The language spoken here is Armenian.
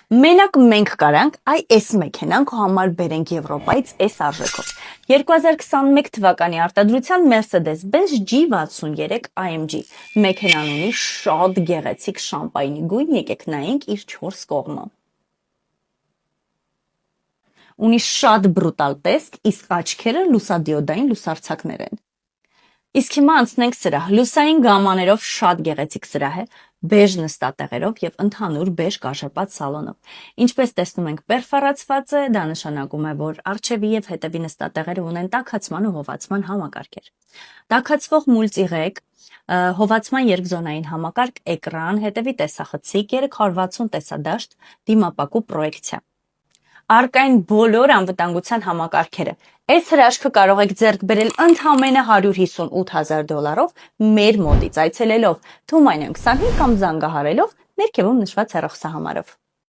Մենակ մենք կարանք այս մեքենան քո համար բերենք Եվրոպայից այս արժեքով։ 2021 թվականի արտադրության Mercedes-Benz G63 AMG մեքենան ունի շատ գեղեցիկ շամպայնի գույն, եկեք նայենք իր 4 կողմը։ Ունի շատ բրուտալ տեսք, իսկ աչքերը լուսադիոդային լուսարձակներ են։ Իսկ հիմա անցնենք սրահ։ Լուսային գամաներով շատ գեղեցիկ սրահ է, բեժ նստատեղերով եւ ընդհանուր բեժ կաշեպած սալոնով։ Ինչպես տեսնում ենք, պերֆորացված է, դա նշանակում է, որ առջևի եւ հետևի նստատեղերը ունեն տաքացման ու հովացման համակարգեր։ Տաքացվող մուլտիղեկ, հովացման երկզոնային համակարգ, էկրան, հետևի տեսախցիկ, 360 տեսադաշտ, դիմապակու պրոյեկցիա։ Արկային բոլոր անվտանգության համակարգերը։ Այս հրաշքը կարող եք ձեռք բերել ընդամենը $158,000 մեր մոտից այցելելով Թումանյան 25 կամ զանգահարելով ներքևում նշված հեռախոսահամարով։